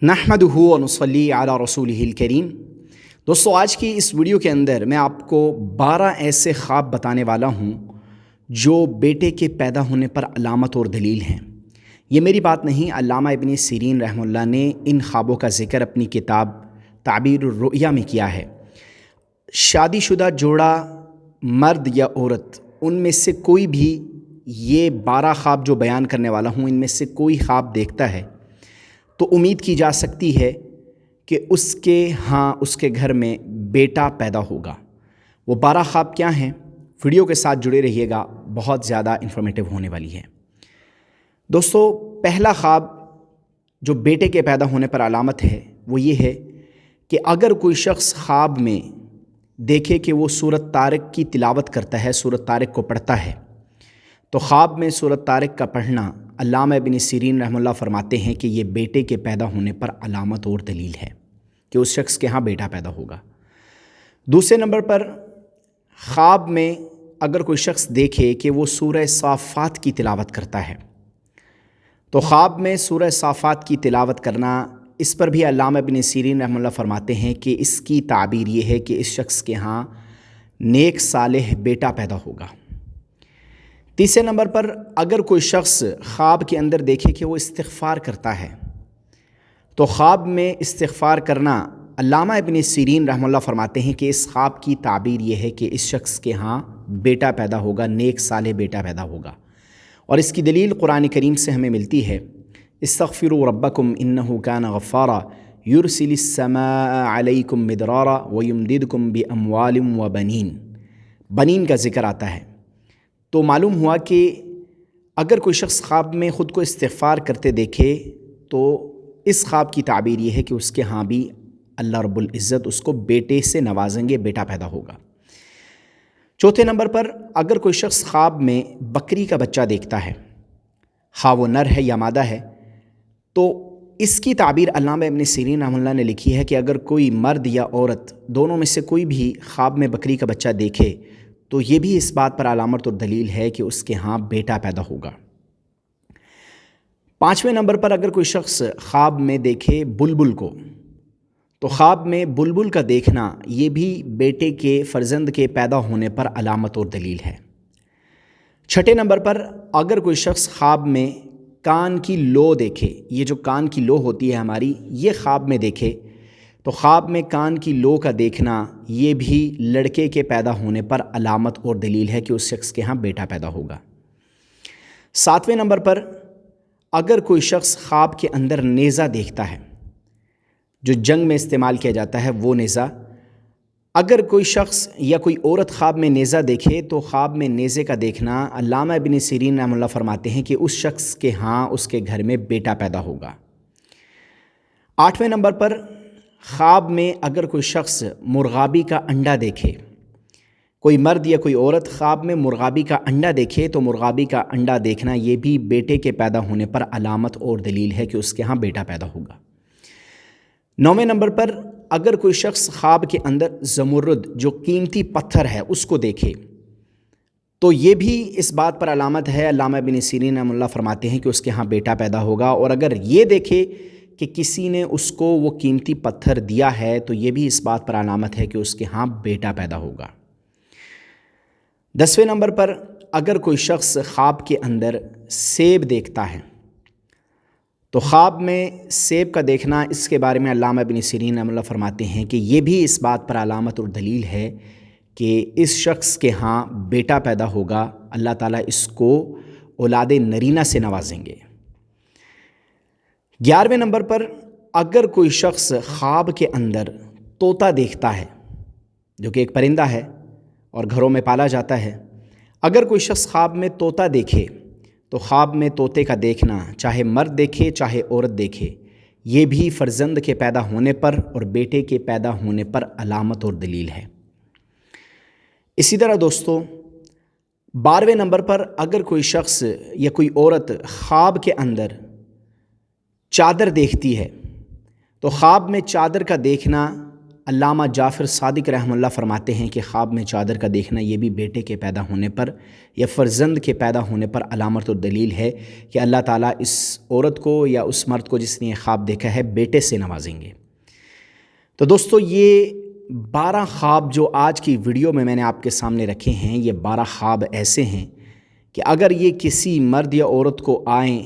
نحمدہ ونصلی علی رسولہ الکریم۔ دوستو، آج کی اس ویڈیو کے اندر میں آپ کو 12 ایسے خواب بتانے والا ہوں جو بیٹے کے پیدا ہونے پر علامت اور دلیل ہیں۔ یہ میری بات نہیں، علامہ ابن سیرین رحمہ اللہ نے ان خوابوں کا ذکر اپنی کتاب تعبیر الرؤیا میں کیا ہے۔ شادی شدہ جوڑا، مرد یا عورت، ان میں سے کوئی بھی یہ 12 خواب جو بیان کرنے والا ہوں ان میں سے کوئی خواب دیکھتا ہے تو امید کی جا سکتی ہے کہ اس کے گھر میں بیٹا پیدا ہوگا۔ وہ 12 خواب کیا ہیں؟ ویڈیو کے ساتھ جڑے رہیے گا، بہت زیادہ انفارمیٹیو ہونے والی ہے۔ دوستو، پہلا خواب جو بیٹے کے پیدا ہونے پر علامت ہے وہ یہ ہے کہ اگر کوئی شخص خواب میں دیکھے کہ وہ سورۃ طارق کی تلاوت کرتا ہے، سورۃ طارق کو پڑھتا ہے، تو خواب میں سورۃ طارق کا پڑھنا علامہ ابن سیرین رحمہ اللہ فرماتے ہیں کہ یہ بیٹے کے پیدا ہونے پر علامت اور دلیل ہے کہ اس شخص کے ہاں بیٹا پیدا ہوگا۔ دوسرے نمبر پر، خواب میں اگر کوئی شخص دیکھے کہ وہ سورہ صافات کی تلاوت کرتا ہے، تو خواب میں سورہ صافات کی تلاوت کرنا، اس پر بھی علامہ ابن سیرین رحمہ اللہ فرماتے ہیں کہ اس کی تعبیر یہ ہے کہ اس شخص کے ہاں نیک صالح بیٹا پیدا ہوگا۔ تیسرے نمبر پر، اگر کوئی شخص خواب کے اندر دیکھے کہ وہ استغفار کرتا ہے، تو خواب میں استغفار کرنا علامہ ابن سیرین رحمہ اللہ فرماتے ہیں کہ اس خواب کی تعبیر یہ ہے کہ اس شخص کے ہاں بیٹا پیدا ہوگا، نیک صالح بیٹا پیدا ہوگا۔ اور اس کی دلیل قرآن کریم سے ہمیں ملتی ہے، استغفروا ربکم انہ کان غفارا یرسل السماء علیکم مدرارا ویمددکم باموال وبنین۔ بنین کا ذکر آتا ہے، تو معلوم ہوا کہ اگر کوئی شخص خواب میں خود کو استغفار کرتے دیکھے تو اس خواب کی تعبیر یہ ہے کہ اس کے ہاں بھی اللہ رب العزت اس کو بیٹے سے نوازیں گے، بیٹا پیدا ہوگا۔ چوتھے نمبر پر، اگر کوئی شخص خواب میں بکری کا بچہ دیکھتا ہے، ہاں وہ نر ہے یا مادہ ہے، تو اس کی تعبیر علامہ ابن سیرین رحمہ اللہ نے لکھی ہے کہ اگر کوئی مرد یا عورت دونوں میں سے کوئی بھی خواب میں بکری کا بچہ دیکھے تو یہ بھی اس بات پر علامت اور دلیل ہے کہ اس کے ہاں بیٹا پیدا ہوگا۔ پانچویں نمبر پر، اگر کوئی شخص خواب میں دیکھے بلبل کو، تو خواب میں بلبل کا دیکھنا یہ بھی بیٹے کے فرزند کے پیدا ہونے پر علامت اور دلیل ہے۔ چھٹے نمبر پر، اگر کوئی شخص خواب میں کان کی لو دیکھے، یہ جو کان کی لو ہوتی ہے ہماری، یہ خواب میں دیکھے تو خواب میں کان کی لو کا دیکھنا یہ بھی لڑکے کے پیدا ہونے پر علامت اور دلیل ہے کہ اس شخص کے ہاں بیٹا پیدا ہوگا۔ ساتویں نمبر پر، اگر کوئی شخص خواب کے اندر نیزہ دیکھتا ہے، جو جنگ میں استعمال کیا جاتا ہے وہ نیزہ، اگر کوئی شخص یا کوئی عورت خواب میں نیزہ دیکھے تو خواب میں نیزے کا دیکھنا علامہ ابن سیرین رحمہ اللہ فرماتے ہیں کہ اس شخص کے ہاں اس کے گھر میں بیٹا پیدا ہوگا۔ آٹھویں نمبر پر، خواب میں اگر کوئی شخص مرغابی کا انڈا دیکھے، کوئی مرد یا کوئی عورت خواب میں مرغابی کا انڈا دیکھے تو مرغابی کا انڈا دیکھنا یہ بھی بیٹے کے پیدا ہونے پر علامت اور دلیل ہے کہ اس کے ہاں بیٹا پیدا ہوگا۔ نویں نمبر پر، اگر کوئی شخص خواب کے اندر زمرد جو قیمتی پتھر ہے اس کو دیکھے تو یہ بھی اس بات پر علامت ہے، علامہ ابن سیرین رحمہ اللہ فرماتے ہیں کہ اس کے ہاں بیٹا پیدا ہوگا۔ اور اگر یہ دیکھے کہ کسی نے اس کو وہ قیمتی پتھر دیا ہے تو یہ بھی اس بات پر علامت ہے کہ اس کے ہاں بیٹا پیدا ہوگا۔ 10ویں نمبر پر، اگر کوئی شخص خواب کے اندر سیب دیکھتا ہے تو خواب میں سیب کا دیکھنا، اس کے بارے میں علامہ ابن سیرین رحمہ اللہ فرماتے ہیں کہ یہ بھی اس بات پر علامت اور دلیل ہے کہ اس شخص کے ہاں بیٹا پیدا ہوگا، اللہ تعالیٰ اس کو اولاد نرینہ سے نوازیں گے۔ 11ویں نمبر پر، اگر کوئی شخص خواب کے اندر طوطا دیکھتا ہے، جو کہ ایک پرندہ ہے اور گھروں میں پالا جاتا ہے، اگر کوئی شخص خواب میں طوطا دیکھے تو خواب میں طوطے کا دیکھنا، چاہے مرد دیکھے چاہے عورت دیکھے، یہ بھی فرزند کے پیدا ہونے پر اور بیٹے کے پیدا ہونے پر علامت اور دلیل ہے۔ اسی طرح دوستو، 12ویں نمبر پر، اگر کوئی شخص یا کوئی عورت خواب کے اندر چادر دیکھتی ہے تو خواب میں چادر کا دیکھنا علامہ جعفر صادق رحمہ اللہ فرماتے ہیں کہ خواب میں چادر کا دیکھنا یہ بھی بیٹے کے پیدا ہونے پر یا فرزند کے پیدا ہونے پر علامت اور دلیل ہے کہ اللہ تعالیٰ اس عورت کو یا اس مرد کو جس نے یہ خواب دیکھا ہے بیٹے سے نوازیں گے۔ تو دوستو یہ 12 خواب جو آج کی ویڈیو میں نے آپ کے سامنے رکھے ہیں، یہ 12 خواب ایسے ہیں کہ اگر یہ کسی مرد یا عورت کو آئیں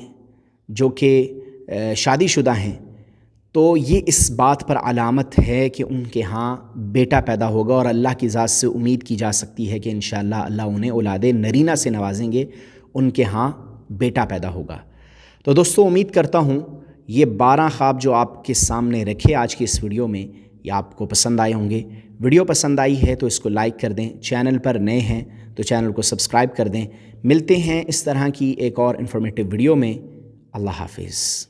جو کہ شادی شدہ ہیں تو یہ اس بات پر علامت ہے کہ ان کے ہاں بیٹا پیدا ہوگا، اور اللہ کی ذات سے امید کی جا سکتی ہے کہ انشاءاللہ اللہ انہیں اولاد نرینہ سے نوازیں گے، ان کے ہاں بیٹا پیدا ہوگا۔ تو دوستو امید کرتا ہوں یہ 12 خواب جو آپ کے سامنے رکھے آج کی اس ویڈیو میں یہ آپ کو پسند آئے ہوں گے۔ ویڈیو پسند آئی ہے تو اس کو لائک کر دیں، چینل پر نئے ہیں تو چینل کو سبسکرائب کر دیں۔ ملتے ہیں اس طرح کی ایک اور انفارمیٹیو ویڈیو میں۔ اللہ حافظ۔